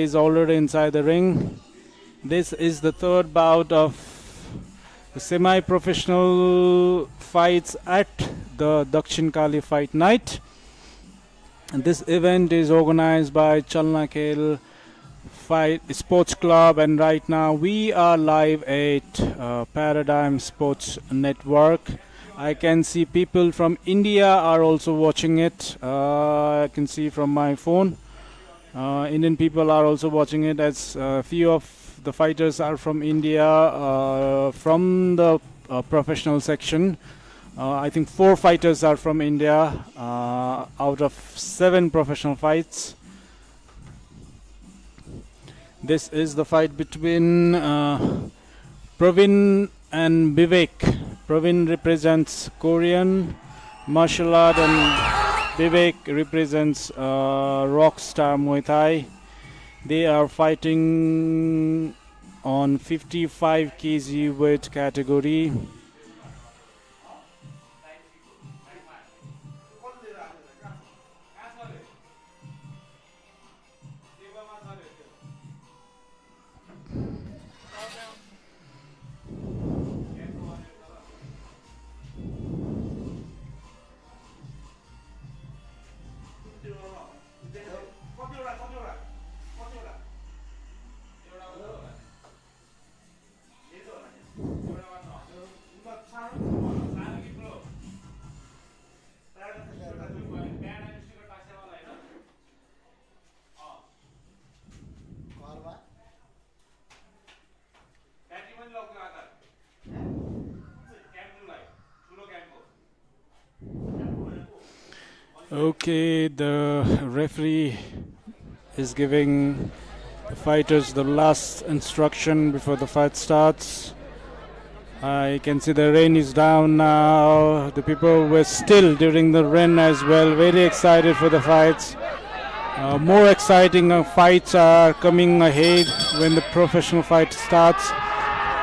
is already inside the ring. This is the third bout of the semi-professional fights at the Dakshin Kali Fight Night. And this event is organized by Chalna Khel Fight Sports Club, and right now we are live at Paradigm Sports Network. I can see people from India are also watching it. I can see from my phone. Indian people are also watching it, as a few of the fighters are from India, from the professional section. I think 4 fighters are from India out of 7 professional fights. This is the fight between Pravin and Vivek. Pravin represents Korean martial art and Vivek represents Rockstar Muay Thai. They are fighting on 55 kg weight category. Okay, the referee is giving the fighters the last instruction before the fight starts. I can see the rain is down now. The people were still during the rain as well, very excited for the fights. More exciting fights are coming ahead when the professional fight starts.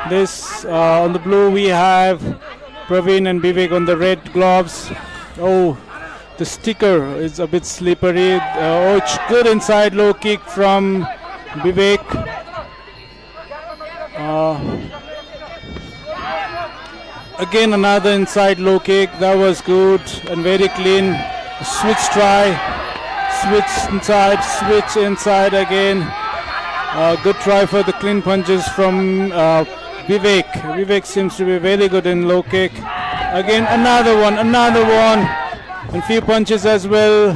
This on the blue we have Pravin and Vivek on the red gloves. Oh, the sticker is a bit slippery. It's good inside low kick from Vivek. Again another inside low kick. That was good and very clean. Switch try. Switch inside again. Good try for the clean punches from Vivek. Vivek seems to be very good in low kick. Again another one. And few punches as well.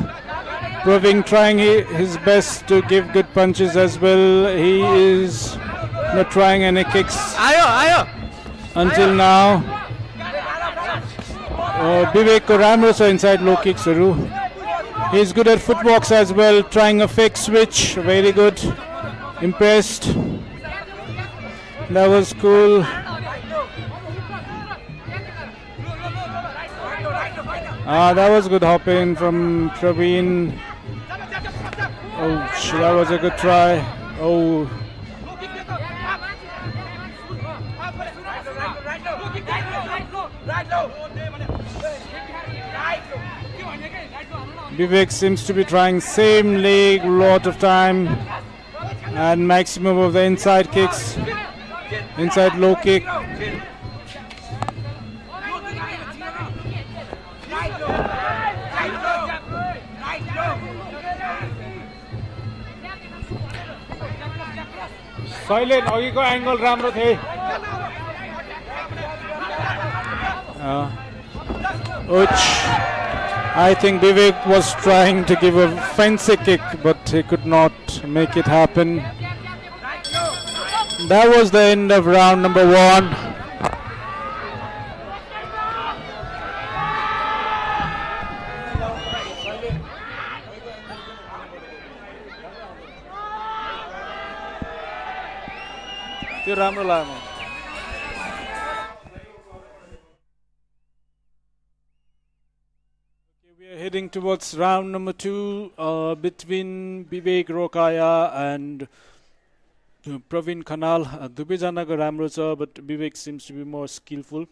Pravin trying his best to give good punches as well. He is not trying any kicks until now. Vivek Ramros inside low kicks. He's good at footworks as well. Trying a fake switch. Very good. Impressed. That was cool. That was good hopping from Pravin. Oh, that was a good try. Oh. Vivek seems to be trying same leg a lot of time, and maximum of the inside kicks, inside low kick. Silent, अघिको angle राम्रो थे. Which I think Vivek was trying to give a fancy kick, but he could not make it happen. That was the end of round number 1. त्यो राम्रो लाग्यो. We are heading towards round number 2 between Vivek Rokaya and Pravin Khanal. दुवैजनाको राम्रो छ, but Vivek seems to be more skillful.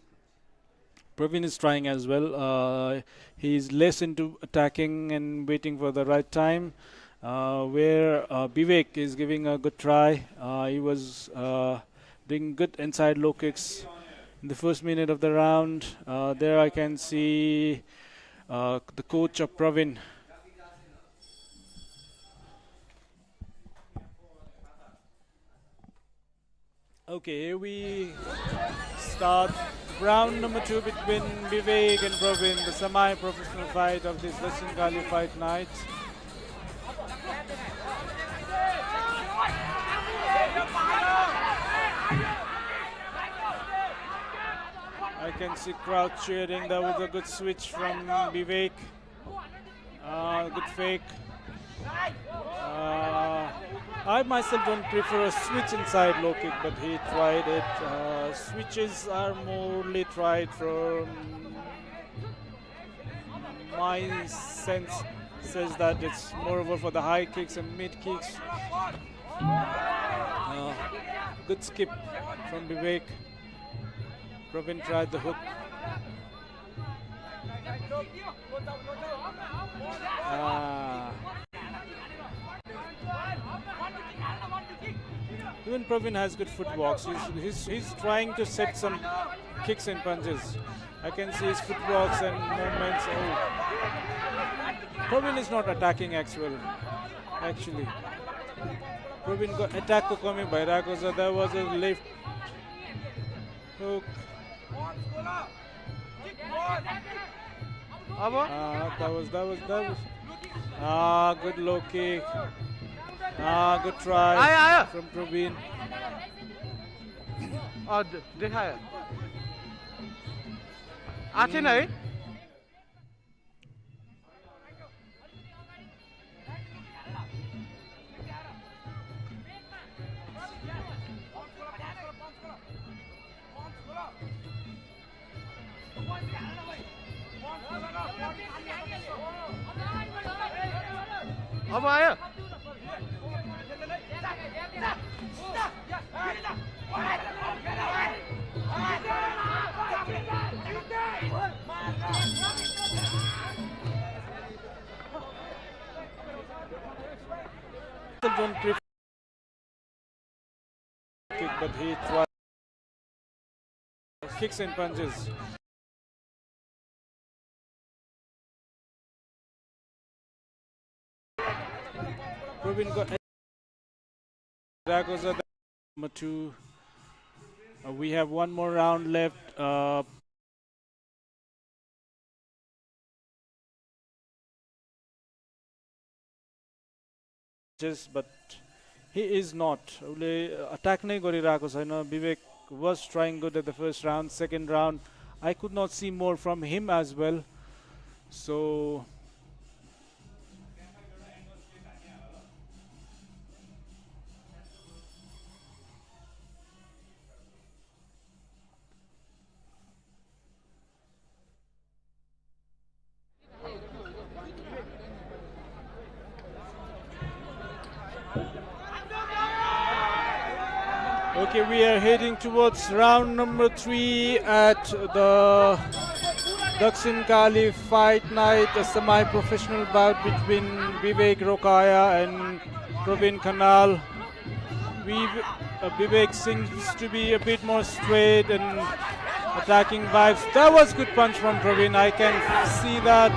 Pravin is trying as well. He is less into attacking and waiting for the right time. where Vivek is giving a good try. He was doing good inside low kicks in the first minute of the round. There I can see the coach of Pravin. Okay, here we start round number 2 between Vivek and Pravin, the semi-professional fight of this Dakshin Kali fight night. I can see crowd cheering. That was a good switch from Vivek. Good fake. I myself don't prefer a switch inside low kick, but he tried it. Switches are morely tried from my sense says that it's moreover for the high kicks and mid kicks. Good skip from Vivek. Pravin tried the hook. Even Pravin has good footwork. He's trying to set some kicks and punches. I can see his footworks and movements. Oh. Pravin is not attacking actually. Pravin got attack ko kami bhairako cha. There was a left hook. That was. Good low kick. Good try from Pravin. देखायो आछेन है अब आयो Don't prefer kick, but he tried kicks and punches. Pravin got number 2. We have one more round left. But he is not. Attack nahi garirako chaina. Vivek was trying good at the first round. Second round, I could not see more from him as well. So okay, we are heading towards round number 3 at the Dakshin Kali fight night, a semi-professional bout between Vivek Rokaya and Pravin Khanal. Vivek seems to be a bit more straight and attacking vibes. That was good punch from Pravin. I can see that.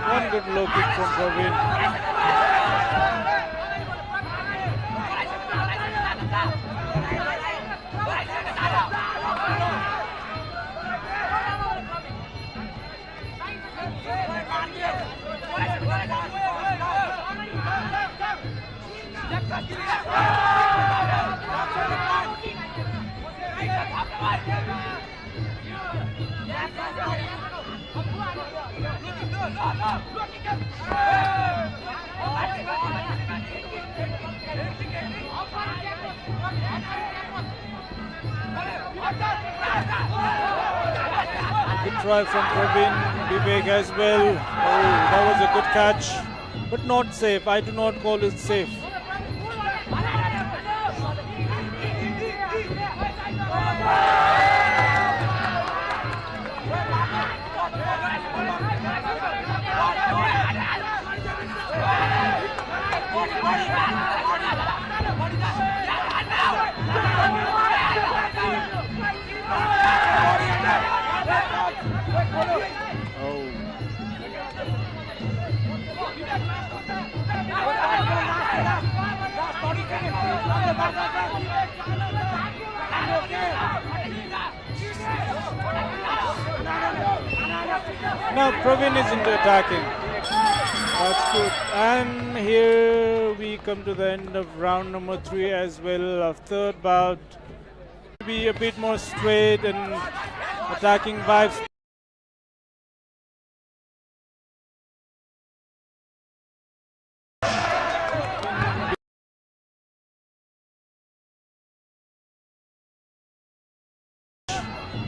One good low kick from Pravin. Good try from Pravin. Vivek as well. Oh, that was a good catch, but not safe. I do not call it safe. Now Praveen is into attacking. That's good. And here we come to the end of round number 3 as well of third bout. Be a bit more straight and attacking vibes.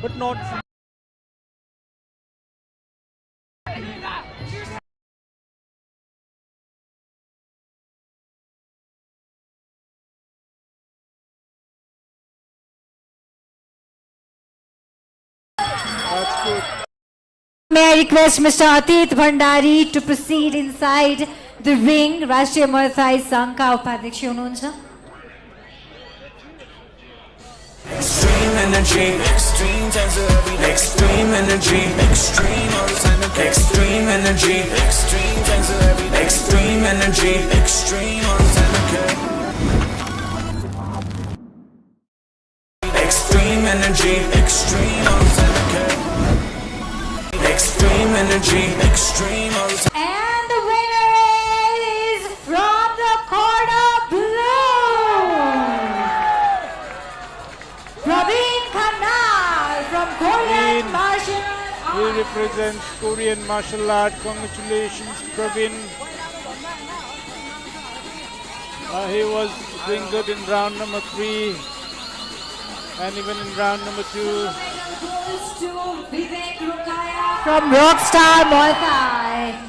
But not that's good. May I request Mr. Atit Bhandari to proceed inside the ring. Rashtriya Muay Thai Sangh का उपाध्यक्ष हुनुहुन्छ. Extreme energy, extreme times of every day. Extreme energy, extreme all the time. Extreme energy, extreme times of every day. Extreme energy, extreme all the time. Okay. Extreme energy, extreme all the time. Okay. Extreme energy, extreme all the time. And the winner is from the corner blue, Praveen Khanna from Korean Praveen. martial He arts. represents Korean martial art. Congratulations, Praveen. He was doing good in round number 3 and even in round number 2. Goes to Vivek Rukaya from Rockstar Muay Thai.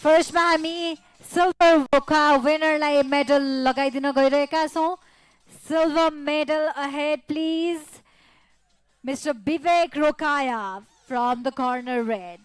First मा हामी silver वोका विनरलाई medal लगाइदिन गइरहेका छौं. Silver medal ahead please. Mr. Vivek Rokaya from the corner red.